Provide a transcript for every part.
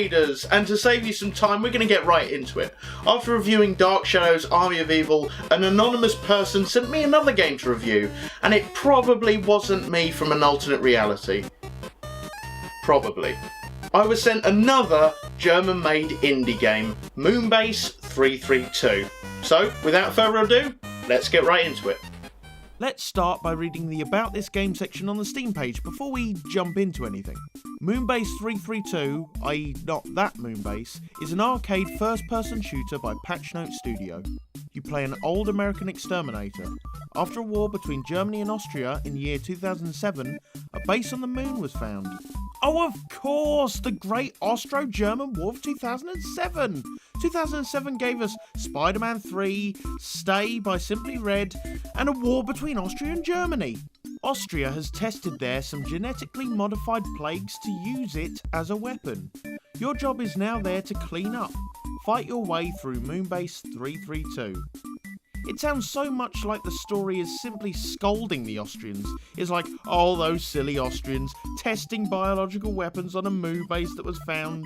Invaders, and to save you some time, we're going to get right into it. After reviewing Dark Shadows Army of Evil, an anonymous person sent me another game to review, and it probably wasn't me from an alternate reality. Probably. I was sent another German-made indie game, Moonbase 332. So, without further ado, let's get right into it. Let's start by reading the About This Game section on the Steam page before we jump into anything. Moonbase 332, i.e. not that Moonbase, is an arcade first-person shooter by Patchnote Studio. You play an old American exterminator. After a war between Germany and Austria in the year 2007, a base on the moon was found. Oh, of course! The Great Austro-German War of 2007! 2007 gave us Spider-Man 3, Stay by Simply Red, and a war between Austria and Germany. Austria has tested there some genetically modified plagues to use it as a weapon. Your job is now there to clean up. Fight your way through Moonbase 332. It sounds so much like the story is simply scolding the Austrians. It's like, oh, those silly Austrians, testing biological weapons on a moon base that was found.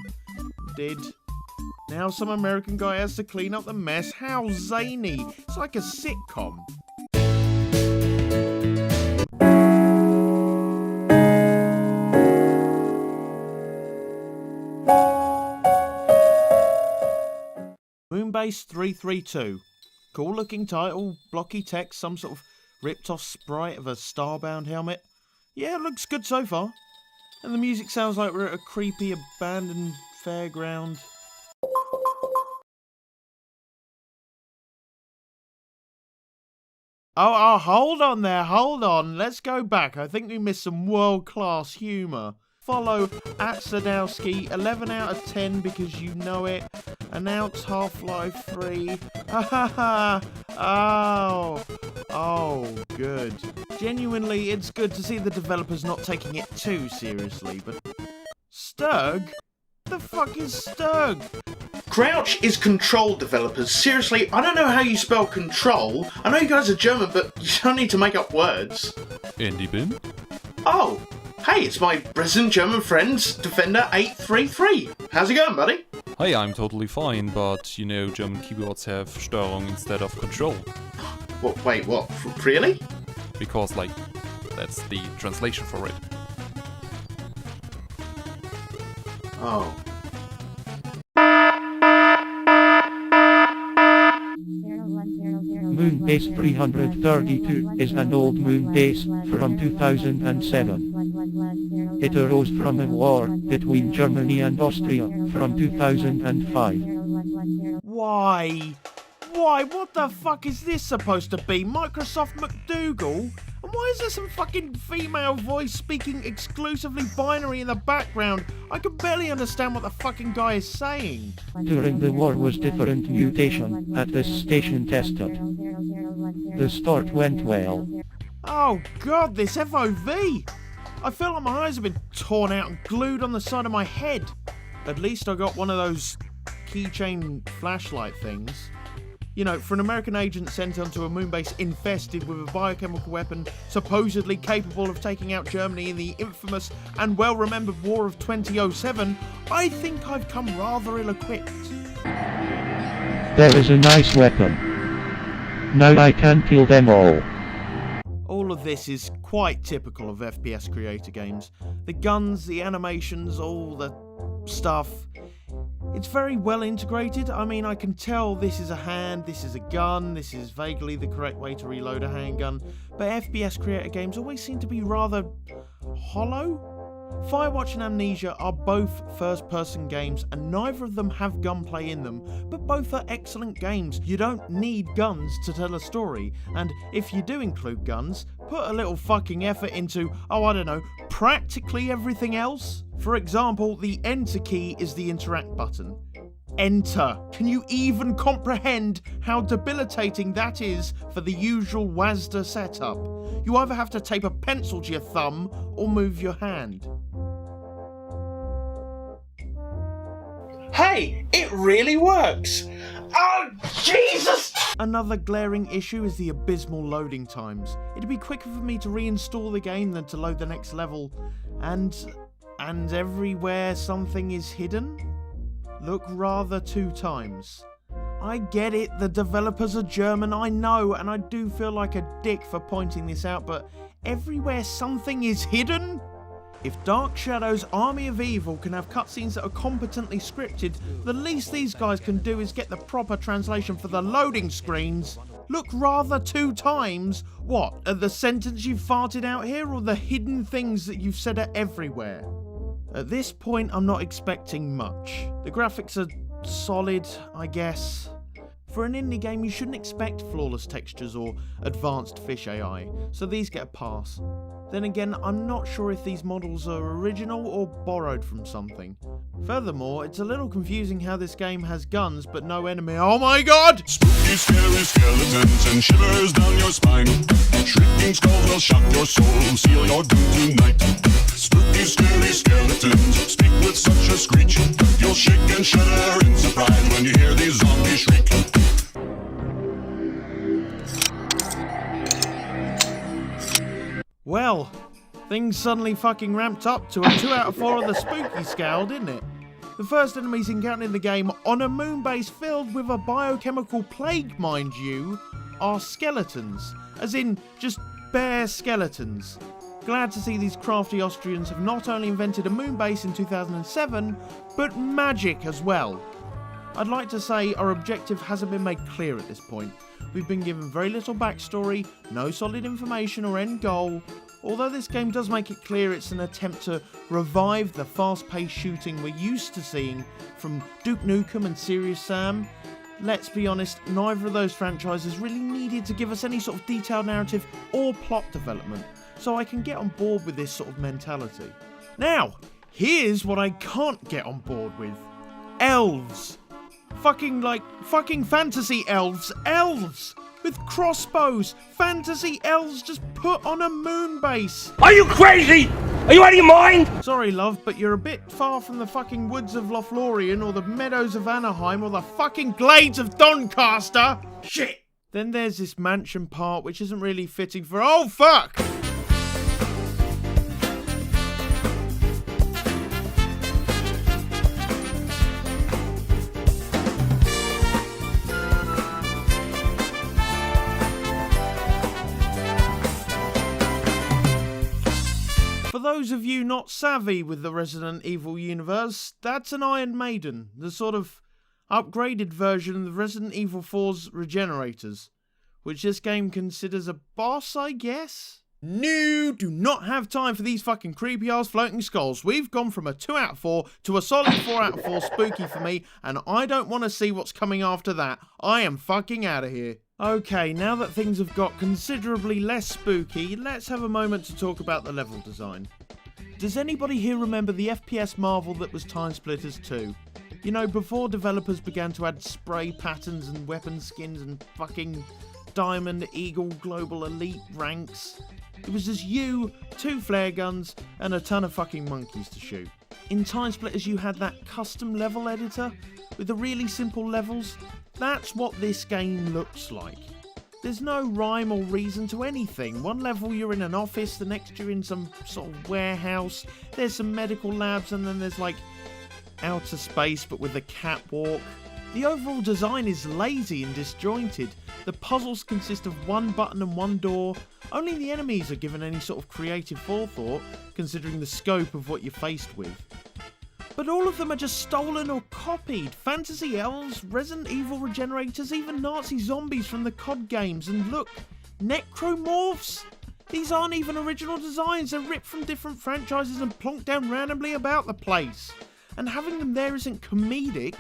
Now some American guy has to clean up the mess. How zany. It's like a sitcom. Moonbase 332. Cool looking title, blocky text, some sort of ripped off sprite of a starbound helmet. Yeah, it looks good so far. And the music sounds like we're at a creepy abandoned fairground. Oh, hold on there, hold on. Let's go back. I think we missed some world-class humour. Follow @Sadowski, 11 out of 10 because you know it. Announce Half-Life 3. Oh, good. Genuinely, it's good to see the developers not taking it too seriously, but... Sturg? The fuck is Sturg? Crouch is Control developers. Seriously, I don't know how you spell control. I know you guys are German, but you don't need to make up words. Andy Bin? Oh, hey, it's my resident German friend, Defender 833. How's it going, buddy? Hi, I'm totally fine, but you know, German keyboards have Steuerung instead of Control. What? Wait, what? Really? Because, like, that's the translation for it. Oh. Moonbase 332 is an old moon base from 2007. It arose from a war between Germany and Austria from 2005. Why? What the fuck is this supposed to be? Microsoft McDougal? And why is there some fucking female voice speaking exclusively binary in the background? I can barely understand what the fucking guy is saying. During the war was different mutation at this station tested. The start went well. Oh god, this FOV! I feel like my eyes have been torn out and glued on the side of my head. At least I got one of those keychain flashlight things. You know, for an American agent sent onto a moonbase infested with a biochemical weapon supposedly capable of taking out Germany in the infamous and well-remembered War of 2007, I think I've come rather ill-equipped. There is a nice weapon. Now I can kill them all. All of this is quite typical of FPS creator games. The guns, the animations, all the stuff. It's very well integrated. I mean, I can tell this is a hand, this is a gun, this is vaguely the correct way to reload a handgun, but FPS creator games always seem to be rather hollow. Firewatch and Amnesia are both first-person games, and neither of them have gunplay in them, but both are excellent games. You don't need guns to tell a story, and if you do include guns, put a little fucking effort into, oh, I don't know, practically everything else. For example, the Enter key is the interact button. Enter. Can you even comprehend how debilitating that is for the usual WASD setup? You either have to tape a pencil to your thumb or move your hand. Hey, it really works! Oh, Jesus! Another glaring issue is the abysmal loading times. It'd be quicker for me to reinstall the game than to load the next level, and everywhere something is hidden? look rather 2 times. I get it, the developers are German, I know, and I do feel like a dick for pointing this out, but everywhere something is hidden? If Dark Shadow's Army of Evil can have cutscenes that are competently scripted, the least these guys can do is get the proper translation for the loading screens. Look rather 2 times? What, at the sentence you've farted out here, or the hidden things that you've said are everywhere? At this point, I'm not expecting much. The graphics are solid, I guess. For an indie game, you shouldn't expect flawless textures or advanced fish AI, so these get a pass. Then again, I'm not sure if these models are original or borrowed from something. Furthermore, it's a little confusing how this game has guns but no enemy. Oh my god! Spooky, scary skeletons and shivers down your spine. Shrieking skulls will shock your soul, seal your doom tonight. Spooky, scary skeletons speak with such a screech. You'll shake and shudder in surprise when you hear these zombies shriek. Well, things suddenly fucking ramped up to a 2 out of 4 on the spooky scale, didn't it? The first enemies encountered in the game, on a moonbase filled with a biochemical plague, mind you, are skeletons. As in, just bare skeletons. Glad to see these crafty Austrians have not only invented a moonbase in 2007, but magic as well. I'd like to say our objective hasn't been made clear at this point. We've been given very little backstory, no solid information or end goal. Although this game does make it clear it's an attempt to revive the fast-paced shooting we're used to seeing from Duke Nukem and Serious Sam, let's be honest, neither of those franchises really needed to give us any sort of detailed narrative or plot development, so I can get on board with this sort of mentality. Now, here's what I can't get on board with. Elves. Fucking fantasy elves. Elves! With crossbows. Fantasy elves just put on a moon base. Are you crazy? Are you out of your mind? Sorry, love, but you're a bit far from the fucking woods of Lothlorien or the meadows of Anaheim or the fucking glades of Doncaster. Shit! Then there's this mansion part which isn't really fitting for— oh, fuck! For those of you not savvy with the Resident Evil universe, that's an Iron Maiden, the sort of upgraded version of Resident Evil 4's Regenerators, which this game considers a boss, I guess? No, do not have time for these fucking creepy ass floating skulls. We've gone from a 2 out of 4 to a solid 4 out of 4 spooky for me, and I don't want to see what's coming after that. I am fucking out of here. Okay, now that things have got considerably less spooky, let's have a moment to talk about the level design. Does anybody here remember the FPS marvel that was Time Splitters 2? You know, before developers began to add spray patterns and weapon skins and fucking Diamond Eagle Global Elite ranks. It was just you, 2 flare guns, and a ton of fucking monkeys to shoot. In Time Splitters you had that custom level editor with the really simple levels. That's what this game looks like. There's no rhyme or reason to anything. One level you're in an office, the next you're in some sort of warehouse, there's some medical labs, and then there's like outer space but with a catwalk. The overall design is lazy and disjointed. The puzzles consist of 1 button and 1 door. Only the enemies are given any sort of creative forethought, considering the scope of what you're faced with. But all of them are just stolen or copied. Fantasy elves, Resident Evil regenerators, even Nazi zombies from the COD games. And look, necromorphs! These aren't even original designs, they're ripped from different franchises and plonked down randomly about the place. And having them there isn't comedic.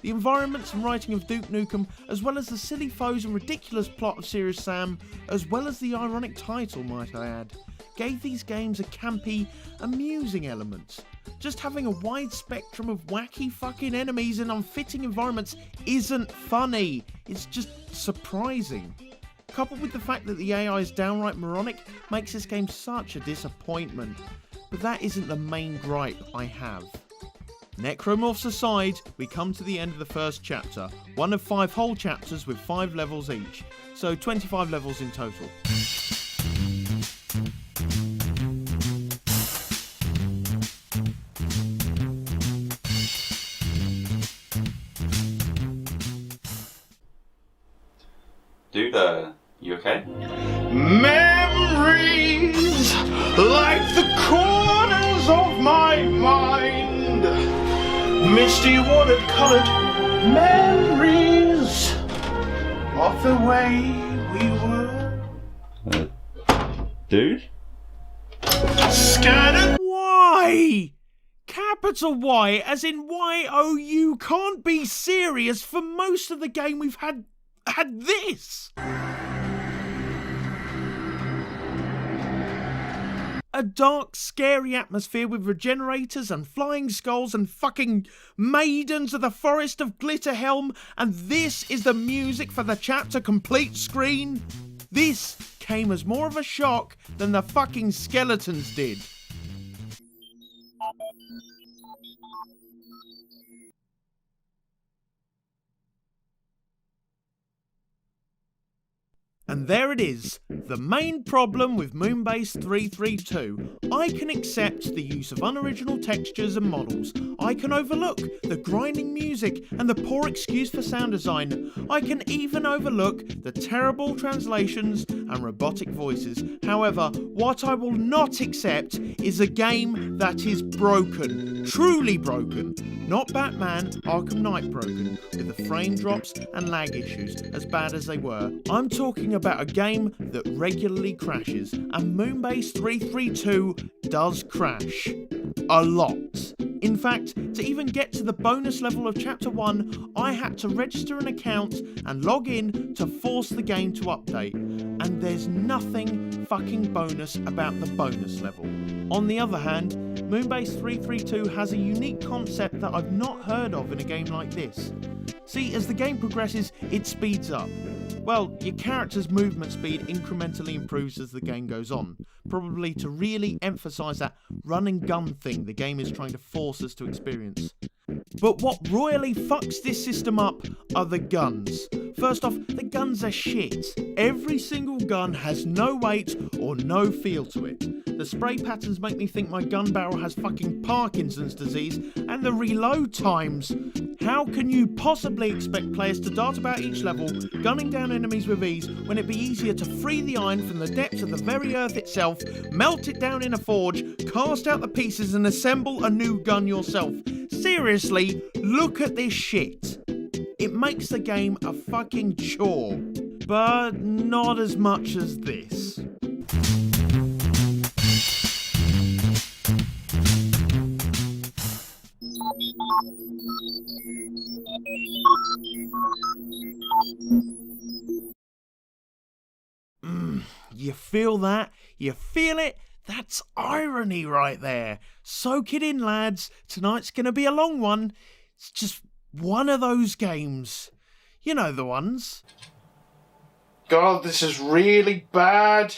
The environments and writing of Duke Nukem, as well as the silly foes and ridiculous plot of Serious Sam, as well as the ironic title, might I add, gave these games a campy, amusing element. Just having a wide spectrum of wacky fucking enemies in unfitting environments isn't funny, it's just surprising. Coupled with the fact that the AI is downright moronic makes this game such a disappointment. But that isn't the main gripe I have. Necromorphs aside, we come to the end of the first chapter, one of 5 whole chapters with 5 levels each, so 25 levels in total. Dude, you okay? Memories like the corners of my mind. Misty water-colored memories of the way we were. Dude? Scattered. Why? Capital Y, as in Y-O, you can't be serious. For most of the game we've had this. A dark, scary atmosphere with regenerators and flying skulls and fucking maidens of the forest of Glitterhelm, and this is the music for the chapter complete screen? This came as more of a shock than the fucking skeletons did. And there it is, the main problem with Moonbase 332. I can accept the use of unoriginal textures and models. I can overlook the grinding music and the poor excuse for sound design. I can even overlook the terrible translations and robotic voices. However, what I will not accept is a game that is broken. Truly broken. Not Batman Arkham Knight broken, with the frame drops and lag issues as bad as they were. I'm talking about a game that regularly crashes, and Moonbase 332 does crash. A lot. In fact, to even get to the bonus level of Chapter 1, I had to register an account and log in to force the game to update. And there's nothing fucking bonus about the bonus level. On the other hand, Moonbase 332 has a unique concept that I've not heard of in a game like this. See, as the game progresses, it speeds up. Well, your character's movement speed incrementally improves as the game goes on, probably to really emphasise that run and gun thing the game is trying to force us to experience. But what royally fucks this system up are the guns. First off, the guns are shit. Every single gun has no weight or no feel to it. The spray patterns make me think my gun barrel has fucking Parkinson's disease, and the reload times. How can you possibly expect players to dart about each level, gunning down enemies with ease, when it'd be easier to free the iron from the depths of the very earth itself, melt it down in a forge, cast out the pieces and assemble a new gun yourself? Seriously, look at this shit. It makes the game a fucking chore, but not as much as this. You feel that? You feel it? That's irony right there. Soak it in, lads. Tonight's gonna be a long one. It's just one of those games. You know the ones. God, this is really bad.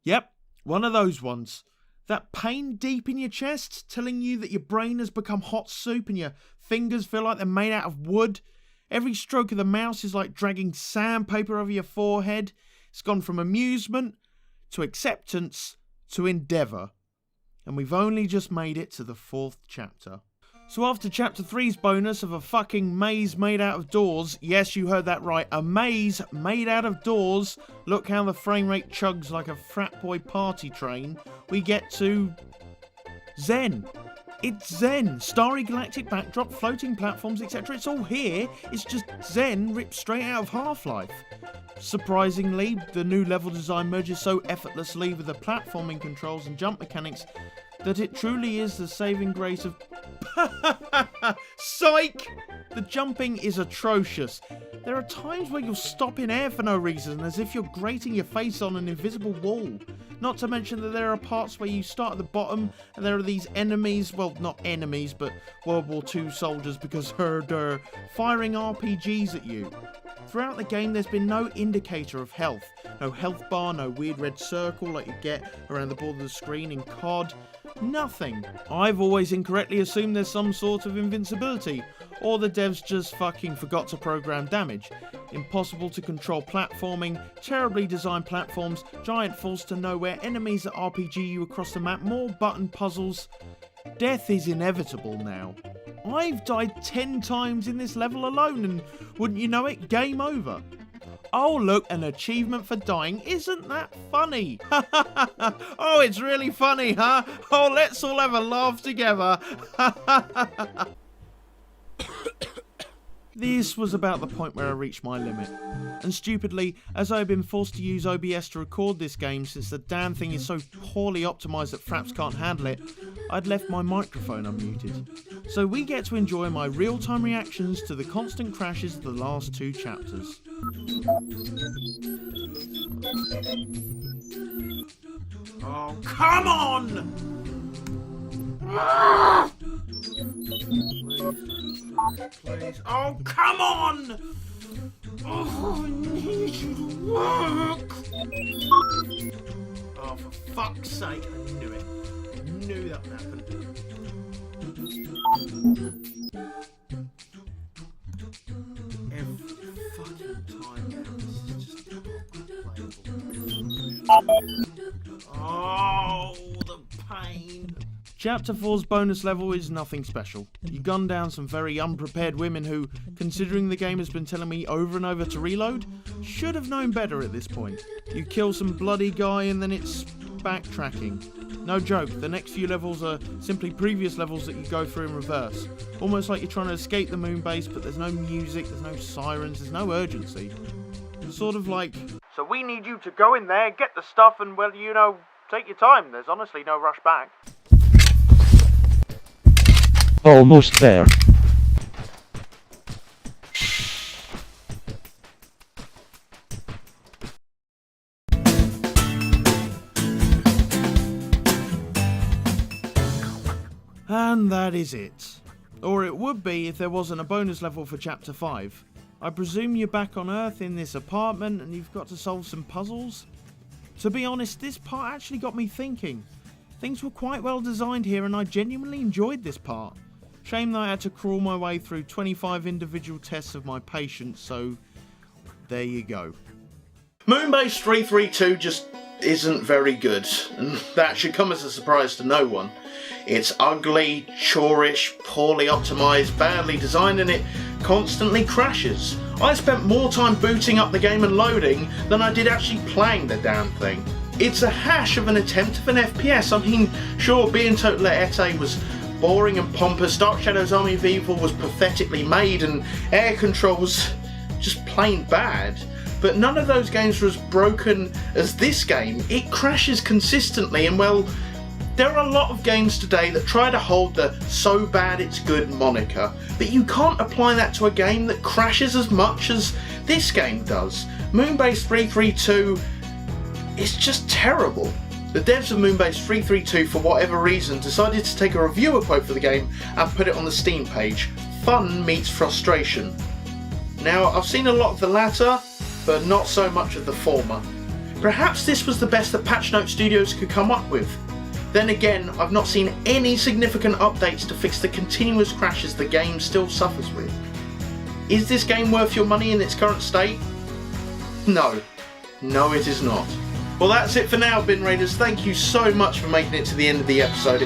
Yep, one of those ones. That pain deep in your chest, telling you that your brain has become hot soup and your fingers feel like they're made out of wood. Every stroke of the mouse is like dragging sandpaper over your forehead. It's gone from amusement to acceptance to endeavour. And we've only just made it to the 4th chapter. So after Chapter 3's bonus of a fucking maze made out of doors, yes, you heard that right, a maze made out of doors, look how the frame rate chugs like a frat boy party train, we get to Zen. It's Zen. Starry galactic backdrop, floating platforms, etc. It's all here. It's just Zen ripped straight out of Half-Life. Surprisingly, the new level design merges so effortlessly with the platforming controls and jump mechanics that it truly is the saving grace of... Psych! The jumping is atrocious. There are times where you'll stop in air for no reason, as if you're grating your face on an invisible wall. Not to mention that there are parts where you start at the bottom and there are these enemies, well, not enemies, but World War II soldiers, because they're firing RPGs at you. Throughout the game, there's been no indicator of health. No health bar, no weird red circle like you get around the border of the screen in COD. Nothing. I've always incorrectly assumed there's some sort of invincibility, or the devs just fucking forgot to program damage. Impossible to control platforming, terribly designed platforms, giant falls to nowhere, enemies that RPG you across the map, more button puzzles. Death is inevitable now. I've died 10 times in this level alone, and wouldn't you know it, game over. Oh look, an achievement for dying. Isn't that funny? Oh, it's really funny, huh? Oh, let's all have a laugh together. This was about the point where I reached my limit. And stupidly, as I had been forced to use OBS to record this game since the damn thing is so poorly optimised that Fraps can't handle it, I'd left my microphone unmuted. So we get to enjoy my real-time reactions to the constant crashes of the last 2 chapters. Oh, come on! Please. Oh, come on! Oh, I need you to work! Oh, for fuck's sake, I knew it. I knew that would happen. Every fucking time now, this is just unplayable. Oh, the pain. Chapter 4's bonus level is nothing special. You gun down some very unprepared women who, considering the game has been telling me over and over to reload, should have known better at this point. You kill some bloody guy and then it's backtracking. No joke, the next few levels are simply previous levels that you go through in reverse. Almost like you're trying to escape the Moonbase, but there's no music, there's no sirens, there's no urgency. It's sort of like, so we need you to go in there, get the stuff, and well, you know, take your time. There's honestly no rush back. Almost there. And that is it. Or it would be if there wasn't a bonus level for Chapter 5. I presume you're back on Earth in this apartment and you've got to solve some puzzles? To be honest, this part actually got me thinking. Things were quite well designed here and I genuinely enjoyed this part. Shame that I had to crawl my way through 25 individual tests of my patience, so there you go. Moonbase 332 just isn't very good, and that should come as a surprise to no one. It's ugly, chorish, poorly optimised, badly designed, and it constantly crashes. I spent more time booting up the game and loading than I did actually playing the damn thing. It's a hash of an attempt of an FPS. I mean, sure, being Total Ete was boring and pompous, Dark Shadow's Army of Evil was pathetically made, and air controls just plain bad. But none of those games were as broken as this game. It crashes consistently, and well, there are a lot of games today that try to hold the so bad it's good moniker, but you can't apply that to a game that crashes as much as this game does. Moonbase 332 is just terrible. The devs of Moonbase 332, for whatever reason, decided to take a reviewer quote for the game and put it on the Steam page. Fun meets frustration. Now, I've seen a lot of the latter, but not so much of the former. Perhaps this was the best that Patchnote Studios could come up with. Then again, I've not seen any significant updates to fix the continuous crashes the game still suffers with. Is this game worth your money in its current state? No. No, it is not. Well, that's it for now, Bin Raiders. Thank you so much for making it to the end of the episode.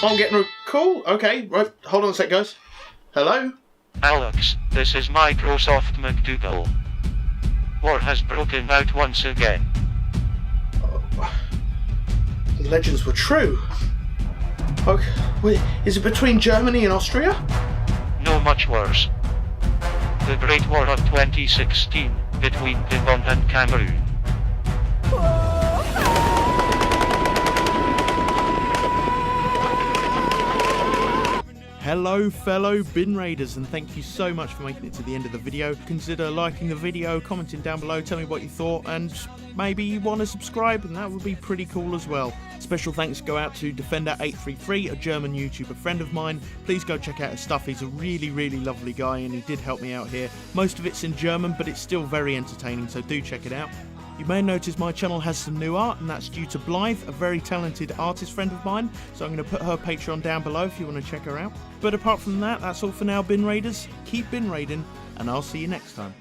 I'm getting a call? Okay, right, hold on a sec, guys. Hello? Alex, this is Microsoft McDougal. War has broken out once again. The legends were true. Okay, wait, is it between Germany and Austria? No, much worse. The Great War of 2016, between Gabon and Cameroon. Hello fellow Bin Raiders, and thank you so much for making it to the end of the video. Consider liking the video, commenting down below, tell me what you thought, and maybe you want to subscribe, and that would be pretty cool as well. Special thanks go out to Defender833, a German YouTuber friend of mine. Please go check out his stuff. He's a really lovely guy, and he did help me out here. Most of it's in German, but it's still very entertaining, so do check it out. You may notice my channel has some new art, and that's due to Blythe, a very talented artist friend of mine, so I'm going to put her Patreon down below if you want to check her out. But apart from that, that's all for now, Bin Raiders. Keep bin raiding, and I'll see you next time.